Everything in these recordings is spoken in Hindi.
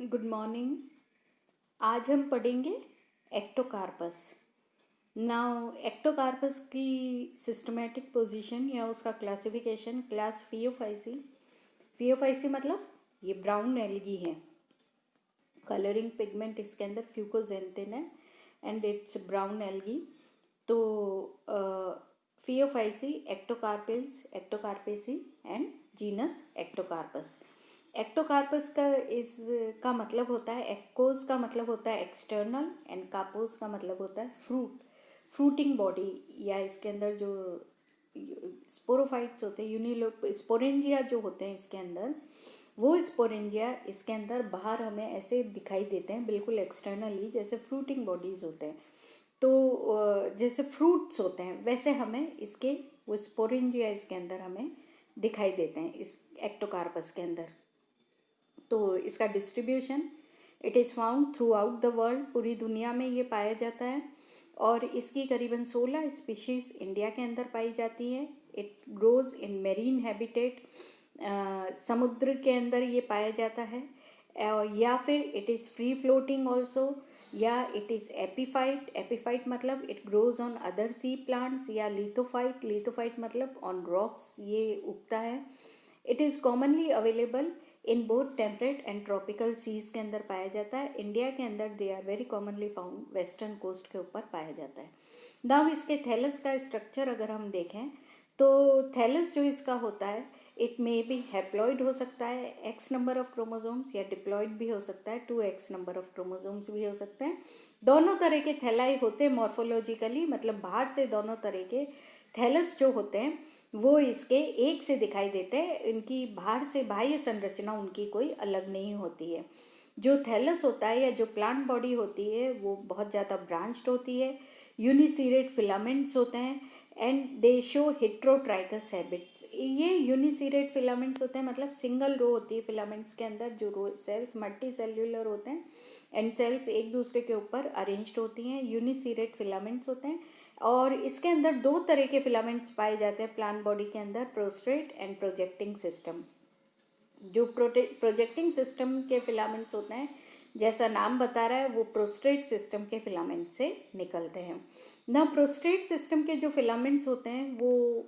Good morning. आज हम पढ़ेंगे एक्टोकार्पस। नाउ एक्टोकार्पस की सिस्टमेटिक पोजीशन या उसका क्लासिफिकेशन क्लास फियोफाइसी। फियोफाइसी मतलब ये ब्राउन एल्गी है। कलरिंग पिगमेंट इसके अंदर फ्यूकोजेंथिन है एंड इट्स ब्राउन एल्गी। तो Phaeophyceae, Ectocarpales, Ectocarpaceae and genus Ectocarpus. Ectocarpus का मतलब होता है, एक्कोस का मतलब होता है एक्सटर्नल एंड कापोस का मतलब होता है फ्रूटिंग बॉडी, या इसके अंदर जो स्पोरोफाइट्स होते हैं, स्पोरेंजिया जो होते हैं इसके अंदर, वो स्पोरेंजिया इसके अंदर बाहर हमें ऐसे दिखाई देते हैं बिल्कुल एक्सटर्नली, जैसे फ्रूटिंग बॉडीज होते हैं। तो जैसे फ्रूट्स होते हैं वैसे हमें इसके वो स्पोरेंजिया इसके अंदर हमें दिखाई देते हैं इस एक्टोकार्पस के अंदर। तो इसका distribution, it is found through out the world, पूरी दुनिया में ये पाया जाता है। और इसकी करीबन 16 स्पीशीज़ इंडिया के अंदर पाई जाती हैं। It grows in marine habitat, समुद्र के अंदर ये पाया जाता है, या फिर it is free floating also, या इट इज़ एपीफाइट। एपीफाइट मतलब it grows on other sea plants, या लिथोफाइट। लिथोफाइट मतलब ऑन रॉक्स ये उगता है। It is commonly available in both temperate and tropical seas के अंदर पाया जाता है। इंडिया के अंदर they are very commonly found western coast के ऊपर पाया जाता है। नाउ इसके थैलस का स्ट्रक्चर अगर हम देखें तो थैलस जो इसका होता है, इट मे बी हैप्लॉइड हो सकता है, एक्स नंबर ऑफ क्रोमोसोम्स, या डिप्लॉइड भी हो सकता है, 2x नंबर ऑफ क्रोमोसोम्स भी हो सकते हैं। दोनों तरह के थैलाई होते हैं मॉर्फोलॉजिकली, मतलब बाहर से दोनों तरह के थैलस जो होते हैं वो इसके एक से दिखाई देते हैं। इनकी बाहर से बाह्य संरचना उनकी कोई अलग नहीं होती है। जो थैलस होता है या जो प्लांट बॉडी होती है वो बहुत ज़्यादा ब्रांच्ड होती है, यूनिसीरेट फिलामेंट्स होते हैं and they show heterotrichous habits. ये यूनिसीरेट फिलामेंट्स होते हैं मतलब सिंगल रो होती है फिलामेंट्स के अंदर, जो रो सेल्स मल्टी सेल्यूलर होते हैं एंड सेल्स एक दूसरे के ऊपर अरेंज्ड होती हैं, यूनिसीरेट फिलामेंट्स होते हैं। और इसके अंदर दो तरह के फिलामेंट्स पाए जाते हैं प्लांट बॉडी के अंदर, प्रोस्ट्रेट एंड प्रोजेक्टिंग सिस्टम। जो प्रोजेक्टिंग सिस्टम के फिलामेंट्स होते हैं, जैसा नाम बता रहा है, वो प्रोस्ट्रेट सिस्टम के फिलामेंट से निकलते हैं ना। प्रोस्ट्रेट सिस्टम के जो फिलामेंट्स होते हैं वो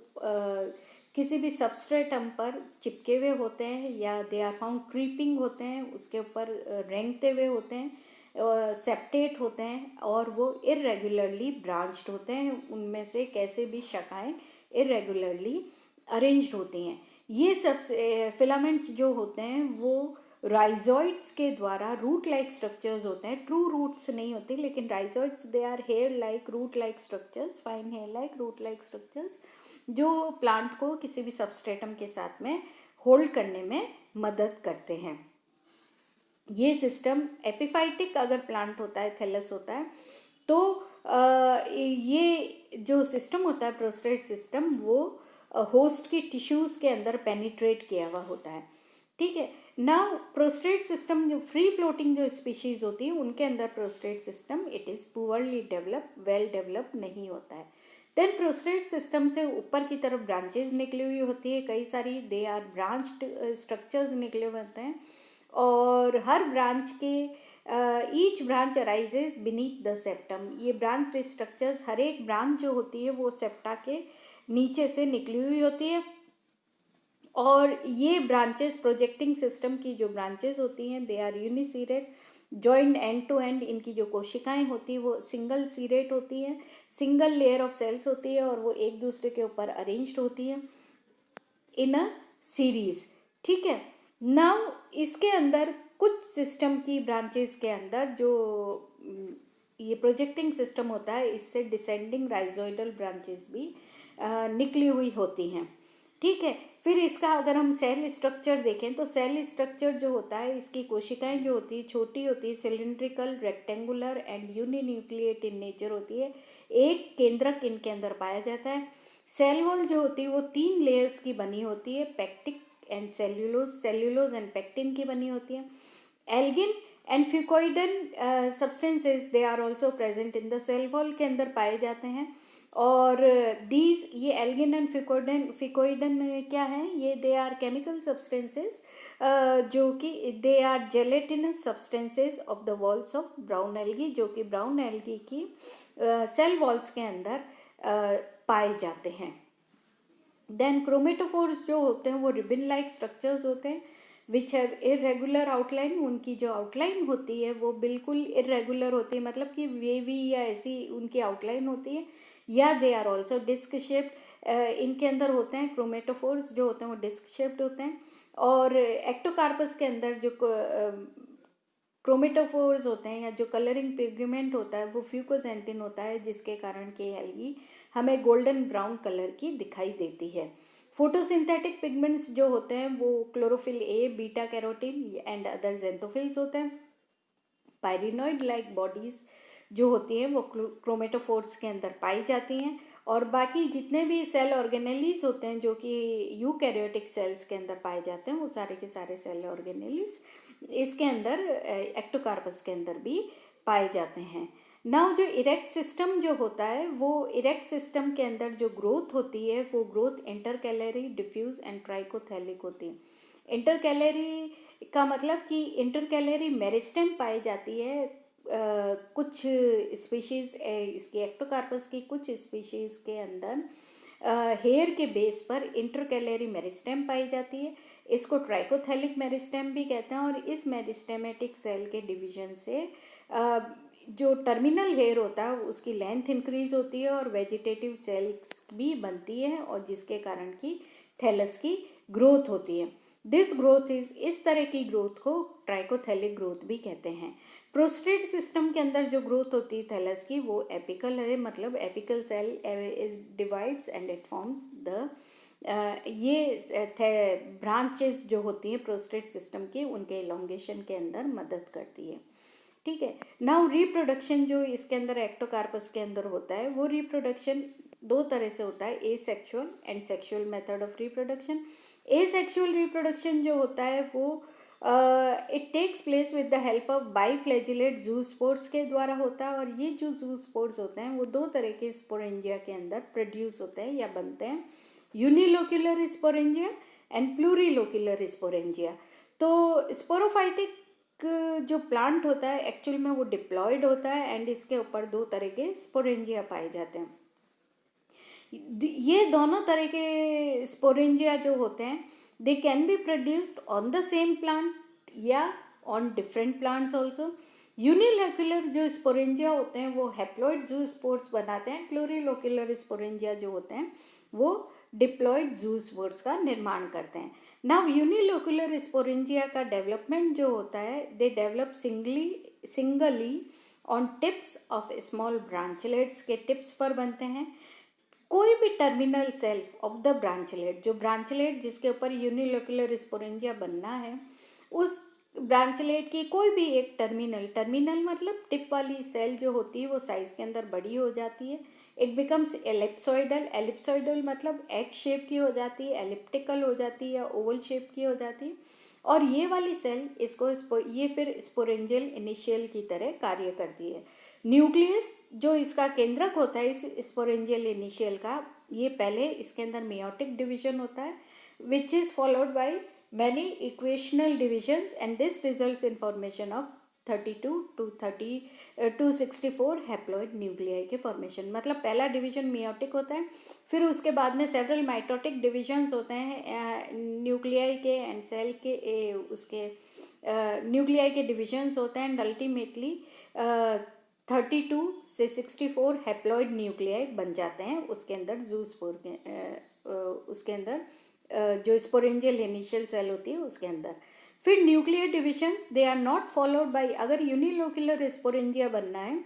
किसी भी सबस्ट्रेटम पर चिपके हुए होते हैं, या दे आर फाउंड क्रीपिंग होते हैं, उसके ऊपर रेंगते हुए होते हैं, सेप्टेट होते हैं, और वो इरेगुलरली ब्रांच्ड होते हैं। उनमें से कैसे भी शाखाएं इरेगुलरली अरेंज्ड होती हैं। ये सब फिलामेंट्स जो होते हैं वो राइजोइड्स के द्वारा रूट लाइक स्ट्रक्चर्स होते हैं। ट्रू रूट्स नहीं होते, लेकिन rhizoids they are hair like root like structures, fine hair like root like structures, जो प्लांट को किसी भी सबस्ट्रेटम के साथ में होल्ड करने में मदद करते हैं। ये सिस्टम एपिफाइटिक अगर प्लांट होता है, थैलस होता है, तो ये जो सिस्टम होता है प्रोस्ट्रेट सिस्टम, वो होस्ट की टिश्यूज़ के अंदर पेनिट्रेट किया हुआ होता है। ठीक है। नाउ प्रोस्ट्रेट सिस्टम जो फ्री फ्लोटिंग जो स्पीशीज़ होती है उनके अंदर prostate system it is poorly develop, well develop नहीं होता है। देन प्रोस्ट्रेट सिस्टम से ऊपर की तरफ ब्रांचेज निकली हुई होती है कई सारी, दे आर ब्रांच्ड स्ट्रक्चर्स निकले हुए होते हैं, और हर ब्रांच के each branch arises beneath the septum. ये ब्रांच स्ट्रक्चर्स, हर एक ब्रांच जो होती है वो सेप्टा के नीचे से निकली हुई होती है, और ये ब्रांचेस प्रोजेक्टिंग सिस्टम की जो ब्रांचेस होती हैं they are uniseriate, joint end to end. इनकी जो कोशिकाएं होती हैं वो सिंगल सीरेट होती हैं, सिंगल लेयर ऑफ सेल्स होती है, और वो एक दूसरे के ऊपर अरेंज्ड होती हैं इन अ सीरीज। ठीक है। नाउ इसके अंदर कुछ सिस्टम की ब्रांचेस के अंदर जो ये प्रोजेक्टिंग सिस्टम होता है, इससे डिसेंडिंग राइजोइडल ब्रांचेस भी निकली हुई होती हैं। ठीक है। फिर इसका अगर हम सेल स्ट्रक्चर देखें तो सेल स्ट्रक्चर जो होता है, इसकी कोशिकाएं जो होती है छोटी होती है, cylindrical, rectangular and uninucleate in nature होती है। एक केंद्रक इनके अंदर पाया जाता है। सेल वॉल जो होती है वो 3 लेयर्स की बनी होती है, pectic and cellulose, cellulose and pectin की बनी होती है। Algin and fucoidan substances they are also present in the cell wall के अंदर पाए जाते हैं, और दीज ये एल्गिन एंड फिकोइडन क्या है, ये दे आर केमिकल सब्सटेंसेस जो कि they are gelatinous substances of the walls of brown algae, जो कि ब्राउन एल्गी की सेल वॉल्स के अंदर पाए जाते हैं। देन क्रोमेटोफोर्स जो होते हैं वो रिबन लाइक स्ट्रक्चर्स होते हैं विच हैव इरेगुलर आउटलाइन, उनकी जो आउटलाइन होती है वो बिल्कुल इरेगुलर होती है, मतलब कि वेवी या ऐसी उनकी आउटलाइन होती है, या they are also disc shaped, इनके अंदर होते हैं क्रोमेटोफोर्स जो होते हैं वो डिस्क शेप्ड होते हैं। और एक्टोकार्पस के अंदर जो क्रोमेटोफोर्स होते हैं या जो कलरिंग पिगमेंट होता है वो फ्यूकोजेंथिन होता है, जिसके कारण के एल्गी हमें गोल्डन ब्राउन कलर की दिखाई देती है। फोटोसिंथेटिक पिगमेंट्स जो होते हैं वो chlorophyll A, beta carotene and other xanthophylls होते हैं। पायरिनॉइड लाइक बॉडीज जो होती हैं वो क्रोमेटोफोर्स के अंदर पाई जाती हैं। और बाकी जितने भी सेल ऑर्गेनेलीज होते हैं जो कि यूकैरियोटिक सेल्स के अंदर पाए जाते हैं वो सारे के सारे सेल ऑर्गेनेलीज इसके अंदर एक्टोकार्पस के अंदर भी पाए जाते हैं। नाउ जो इरेक्ट सिस्टम जो होता है वो इरेक्ट सिस्टम के अंदर जो ग्रोथ होती है वो ग्रोथ इंटरकैलरी, डिफ्यूज एंड ट्राइकोथैलिक होती है। इंटरकैलरी का मतलब कि इंटरकैलरी मेरिस्टेम पाई जाती है, कुछ स्पीशीज इसके एक्टोकार्पस की कुछ स्पीशीज के अंदर हेयर के बेस पर इंटरकैलरी मेरिस्टेम पाई जाती है। इसको ट्राइकोथैलिक मेरिस्टेम भी कहते हैं। और इस मेरिस्टेमेटिक सेल के डिवीजन से जो टर्मिनल हेयर होता है उसकी लेंथ इंक्रीज होती है और वेजिटेटिव सेल्स भी बनती है, और जिसके कारण की थैलस की ग्रोथ होती है। दिस ग्रोथ इस तरह की ग्रोथ को ट्राइकोथैलिक ग्रोथ भी कहते हैं। प्रोस्टेट सिस्टम के अंदर जो ग्रोथ होती है थैलस की वो एपिकल है, मतलब apical cell divides and it forms the ये ब्रांचेस जो होती हैं प्रोस्टेट सिस्टम की उनके इलोंगेशन के अंदर मदद करती है। ठीक है। नाउ रिप्रोडक्शन जो इसके अंदर एक्टोकार्पस के अंदर होता है वो रिप्रोडक्शन दो तरह से होता है, asexual and sexual method of reproduction. Asexual reproduction जो होता है वो it takes place with the help of biflagellate zoospores के द्वारा होता है। और ये जो जूस्पोर्स होते हैं वो दो तरह के स्पोरेंजिया के अंदर प्रोड्यूस होते हैं या बनते हैं, यूनिलोक्यूलर स्पोरेंजिया एंड प्लूरीलोक्यूलर स्पोरेंजिया। तो स्पोरोफाइटिक जो प्लांट होता है एक्चुअल में वो डिप्लॉयड होता है एंड इसके ऊपर दो तरह के स्पोरेंजिया पाए जाते हैं। ये दोनों तरह के स्पोरेंजिया जो होते हैं they can be produced on the same plant या on different plants also. Unilocular जो स्पोरेंजिया होते हैं वो हैप्लॉइड जूस्पोर्स बनाते हैं। प्लूरीलोक्यूलर स्पोरेंजिया जो होते हैं वो डिप्लॉयड जूस्पोर्स का निर्माण करते हैं। नाउ यूनिलोक्यूलर स्पोरेंजिया का डेवलपमेंट जो होता है they develop singly on tips of small branchlets के टिप्स पर बनते हैं। कोई भी terminal cell of the branchlet, जो ब्रांचलेट जिसके ऊपर यूनिलोक्यूलर स्पोरेंजिया बनना है उस ब्रांचलेट की कोई भी एक टर्मिनल मतलब टिप वाली सेल जो होती है वो साइज के अंदर बड़ी हो जाती है। इट बिकम्स एलिप्सॉइडल मतलब एग शेप की हो जाती है, एलिप्टिकल हो जाती है या ओवल शेप की हो जाती है। और ये वाली सेल ये फिर स्पोरेंजियल इनिशियल की तरह कार्य करती है। न्यूक्लियस जो इसका केंद्रक होता है इस स्पोरेंजियल इनिशियल का, ये पहले इसके अंदर मेयोटिक डिवीजन होता है which is followed by many equational divisions and this results in formation of 32 to 264 haploid nuclei के फॉर्मेशन। मतलब पहला डिवीजन मेयोटिक होता है, फिर उसके बाद में सेवरल माइटोटिक डिविजन्स होते हैं न्यूक्लियाई के एंड सेल के उसके न्यूक्लियाई के डिविजन्स होते हैं एंड अल्टीमेटली 32 से 64 हैप्लॉइड न्यूक्लियाई बन जाते हैं उसके अंदर जूस्पोर के उसके अंदर जो स्पोरेंजियल इनिशियल सेल होती है उसके अंदर। फिर nuclear divisions they are not followed by, अगर यूनिलोक्यूलर स्पोरेंजिया बनना है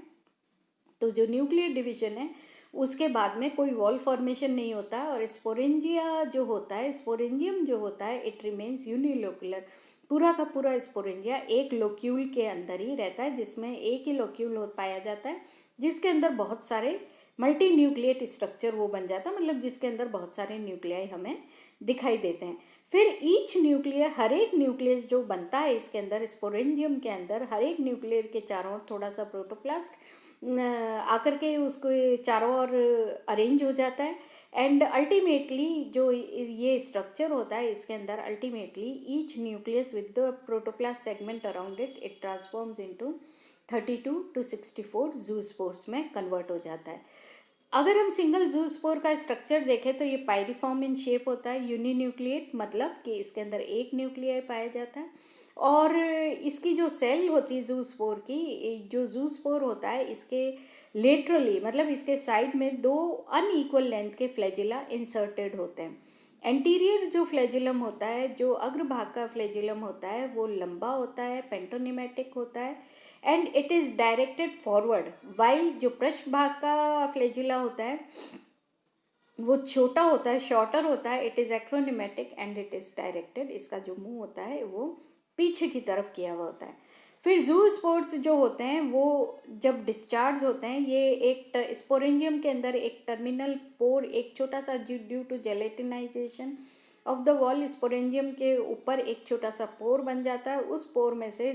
तो जो न्यूक्लियर डिवीजन है उसके बाद में कोई वॉल फॉर्मेशन नहीं होता और स्पोरेंजिया जो होता है स्पोरेंजियम जो होता है इट रिमेन्स यूनिलोक्यूलर। पूरा का पूरा स्पोरेंजिया एक लोक्यूल के अंदर ही रहता है जिसमें एक ही लोक्यूल पाया जाता है जिसके अंदर बहुत सारे मल्टी न्यूक्लिएट स्ट्रक्चर वो बन जाता है, मतलब जिसके अंदर बहुत सारे न्यूक्लियाई हमें दिखाई देते हैं। फिर ईच न्यूक्लियर, हर एक न्यूक्लियस जो बनता है इसके अंदर स्पोरेंजियम के अंदर हर एक न्यूक्लियर के चारों ओर थोड़ा सा प्रोटोप्लास्ट आकर के उसको चारों ओर अरेंज हो जाता है। एंड अल्टीमेटली जो ये स्ट्रक्चर होता है इसके अंदर, ultimately each nucleus with the protoplast segment around it transforms into 32 to 64 zoospores में कन्वर्ट हो जाता है। अगर हम सिंगल जूस्पोर का स्ट्रक्चर देखें तो ये पायरिफॉर्म इन शेप होता है, यूनिन्यूक्लिएट, मतलब कि इसके अंदर एक न्यूक्लियाई पाया जाता है। और इसकी जो सेल होती है जूस्पोर की, जो जूस्पोर होता है इसके लेटरली, मतलब इसके साइड में 2 अनइक्वल लेंथ के फ्लैजिला इंसर्टेड होते हैं। एंटीरियर जो फ्लैजिलम होता है, जो अग्रभाग का फ्लैजिलम होता है, वो लंबा होता है, पेंटोनिमेटिक होता है and it is directed forward, while जो पृष्ठभाग का फ्लैजिला होता है वो छोटा होता है, शॉर्टर होता है, it is acronematic and it is directed, इसका जो मुंह होता है वो पीछे की तरफ किया हुआ होता है। फिर जूस्पोर्स जो होते हैं वो जब डिस्चार्ज होते हैं, ये एक स्पोरेंजियम के अंदर एक टर्मिनल पोर, एक छोटा सा, due to gelatinization of the wall, sporangium के ऊपर एक छोटा सा पोर बन जाता है। उस पोर में से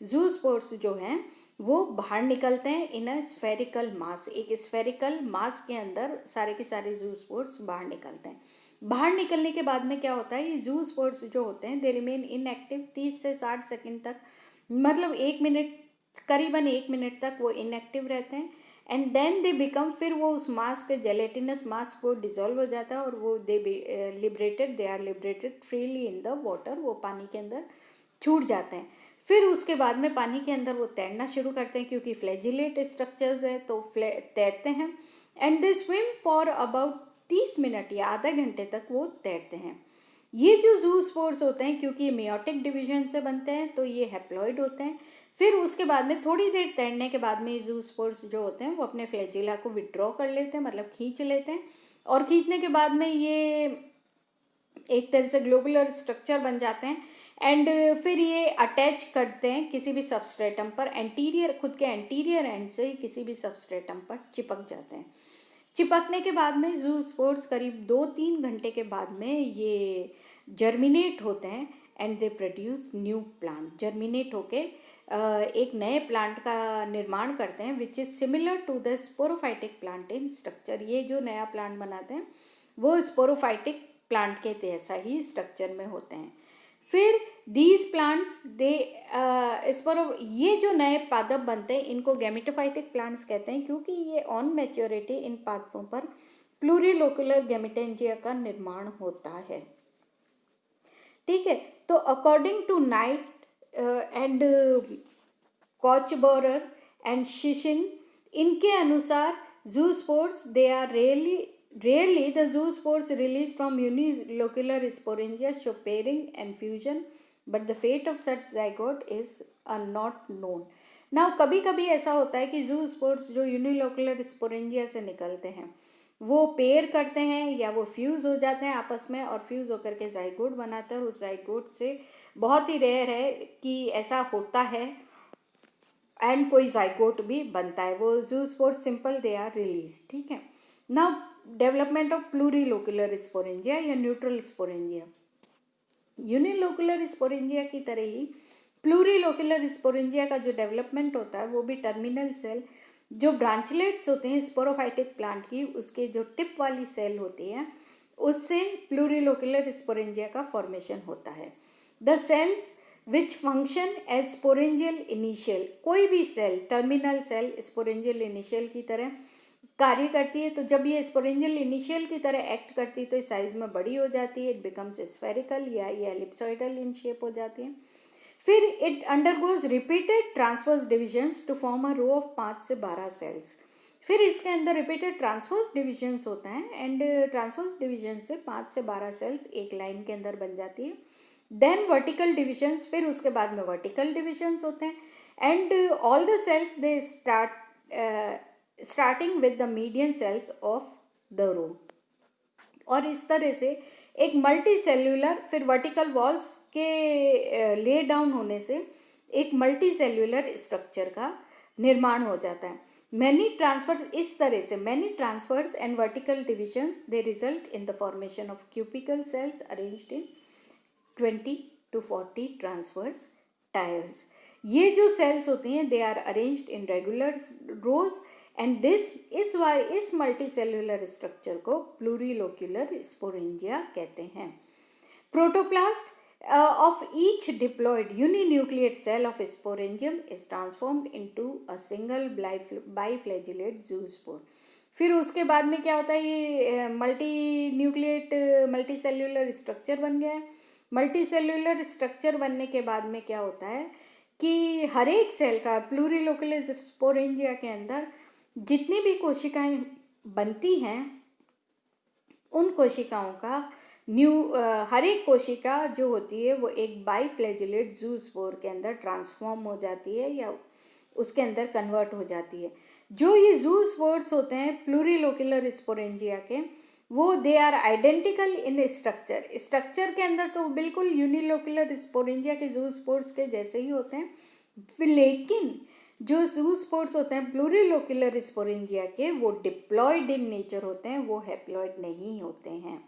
जूस्पोर्स जो हैं वो बाहर निकलते हैं इन अ स्फेरिकल मास, एक स्फेरिकल मास के अंदर सारे के सारे जूस्पोर्स बाहर निकलते हैं। बाहर निकलने के बाद में क्या होता है, ये जूस्पोर्स जो होते हैं दे रिमेन इनएक्टिव 30 से 60 सेकंड तक, मतलब 1 मिनट, करीबन 1 मिनट तक वो इनएक्टिव रहते हैं। एंड देन दे बिकम, फिर वो उस मास के जेलेटिनस मास को डिजोल्व हो जाता है और वो they are liberated freely in the water, वो पानी के अंदर छूट जाते हैं। फिर उसके बाद में पानी के अंदर वो तैरना शुरू करते हैं, क्योंकि फ्लैजिलेट स्ट्रक्चर्स है तो तैरते हैं। And they swim for about 30 minute या आधा घंटे तक वो तैरते हैं। ये जो जूस्पोर्स होते हैं, क्योंकि ये मेयोटिक डिवीजन से बनते हैं तो ये हैप्लॉइड होते हैं। फिर उसके बाद में थोड़ी देर तैरने के बाद में ये जूस्पोर्स जो होते हैं वो अपने फ्लैजिला को विड्रॉ कर लेते हैं, मतलब खींच लेते हैं। और खींचने के बाद में ये एक तरह से ग्लोबुलर स्ट्रक्चर बन जाते हैं। एंड फिर ये अटैच करते हैं किसी भी सबस्ट्रेटम पर, एंटीरियर, खुद के एंटीरियर एंड से किसी भी सबस्ट्रेटम पर चिपक जाते हैं। चिपकने के बाद में जूस्पोर्स करीब 2-3 घंटे के बाद में ये जर्मिनेट होते हैं and they produce new plant. Germinate होके एक नए प्लांट का निर्माण करते हैं which is similar to the sporophytic plant in structure. ये जो नया प्लांट बनाते हैं वो स्पोरोफाइटिक प्लांट के जैसा ही स्ट्रक्चर में होते हैं। फिर दीज प्लांट्स ये जो नए पादप बनते हैं इनको गैमेटोफाइटिक प्लांट्स कहते हैं, क्योंकि ये ऑन मैच्योरिटी इन पादपों पर प्लूरिलोक्युलर गैमेटेंजिया का निर्माण होता है। ठीक है, तो अकॉर्डिंग टू नाइट एंड कॉचबोरर एंड शिशिन, इनके अनुसार zoospores they are Rarely, the zoospores released from unilocular sporangia show pairing and fusion, but the fate of such zygote is not known. Now, कभी कभी ऐसा होता है कि जूस्पोर्स जो यूनिलोकुलर स्पोरेंजिया से निकलते हैं वो पेयर करते हैं या वो फ्यूज़ हो जाते हैं आपस में और फ्यूज़ होकर के जाइगोट बनाते हैं। और उस जाइगोट से बहुत ही रेयर है कि ऐसा होता है एंड कोई जाइगोट भी बनता है। वो zoospores simple they are release. ठीक है, now development of plurilocular sporangia or neutral sporangia. Unilocular sporangia की तरह ही प्लूरिलोकुलर स्पोरेंजिया का जो डेवलपमेंट होता है वो भी टर्मिनल सेल, जो ब्रांचलेट्स होते हैं स्पोरोफाइटिक प्लांट की, उसके जो टिप वाली सेल होती है उससे प्लूरिलोकुलर स्पोरेंजिया का फॉर्मेशन होता है। The cells which function as sporangial initial, कोई भी cell, terminal cell sporangial initial की तरह कार्य करती है। तो जब ये स्पोरेंजियल इनिशियल की तरह एक्ट करती है तो साइज में बड़ी हो जाती है, इट बिकम्स स्फेरिकल या ये एलिप्सॉइडल इन शेप हो जाती है। फिर it undergoes repeated transverse divisions to form a row of 5 से 12 सेल्स। फिर इसके अंदर रिपीटेड ट्रांसवर्स डिविजन्स होते हैं एंड ट्रांसवर्स डिविजन से 5 से 12 सेल्स एक लाइन के अंदर बन जाती है। देन वर्टिकल डिविजन्स, फिर उसके बाद में वर्टिकल डिविजन्स होते हैं and all the cells they starting with the median cells of the row. और इस तरह से एक मल्टी सेल्यूलर, फिर वर्टिकल वॉल्स के ले डाउन होने से एक मल्टी सेल्यूलर स्ट्रक्चर का निर्माण हो जाता है। मैनी ट्रांसफर्स, इस तरह से many transfers and vertical divisions they result in the formation of cubical cells arranged in 20 to 40 transverse tiers. ये जो सेल्स होती हैं they are arranged in regular rows and this इस मल्टीसेल्युलर स्ट्रक्चर को प्लूरिलोक्यूलर स्पोरेंजिया कहते हैं। Protoplast of each diploid uninucleate cell of sporangium is transformed into a single biflagellate zoospore। फिर उसके बाद में क्या होता है, ये मल्टीसेल्युलर स्ट्रक्चर बन गया है। मल्टीसेल्युलर स्ट्रक्चर बनने के बाद में क्या होता है कि हर एक सेल का प्लूरिलोक्यूलर स्पोरेंजिया के अंदर जितनी भी कोशिकाएं बनती हैं उन कोशिकाओं का हर एक कोशिका जो होती है वो एक बाइफ्लैजिलेट जूस्पोर के अंदर ट्रांसफॉर्म हो जाती है या उसके अंदर कन्वर्ट हो जाती है। जो ये जूस्पोर्स होते हैं प्लूरिलोक्यूलर स्पोरेंजिया के, वो they are identical in structure के अंदर तो बिल्कुल यूनिलोक्यूलर स्पोरेंजिया के जूस्पोर्स के जैसे ही होते हैं, लेकिन जो जूस्पोर्स होते हैं प्लूरिलोक्यूलर स्पोरेंजिया के वो डिप्लॉयड इन नेचर होते हैं, वो हैप्लॉयड नहीं होते हैं।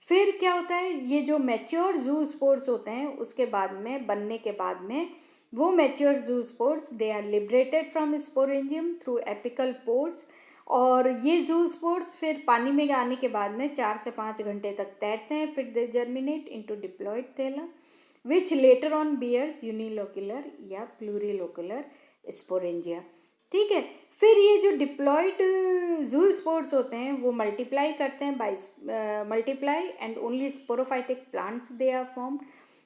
फिर क्या होता है, ये जो मैच्योर जूस्पोर्स होते हैं उसके बाद में बनने के बाद में वो mature zoospores they are liberated from sporangium through apical pores, और ये जूस्पोर्स फिर पानी में आने के बाद में 4 से 5 घंटे तक तैरते हैं। फिर दे जर्मिनेट इनटू डिप्लॉयड थैला विच लेटर ऑन बियर्स यूनिलोक्यूलर या प्लूरिलोक्यूलर स्पोरेंजिया। ठीक है, फिर ये जो डिप्लॉयड जूस्पोर्स होते हैं वो मल्टीप्लाई करते हैं by multiply and only sporophytic plants they are formed.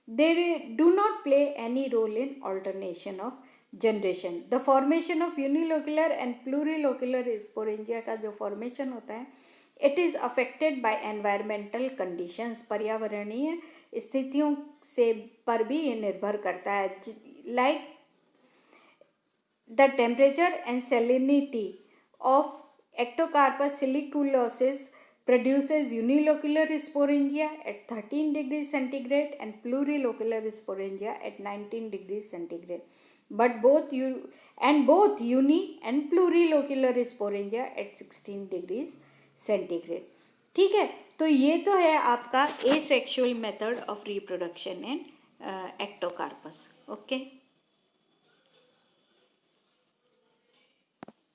They do not play any role in alternation of generation. The formation of unilocular and plurilocular sporangia का जो फॉर्मेशन होता है it is affected by environmental conditions. पर्यावरणीय स्थितियों से पर भी ये निर्भर करता है, like the temperature and salinity of Ectocarpus siliculosis produces unilocular sporangia at 13 degrees centigrade and plurilocular sporangia at 19 degrees centigrade, but both uni and plurilocular sporangia at 16 degrees centigrade। ठीक है, तो ये तो है आपका asexual method of reproduction in Ectocarpus। Okay.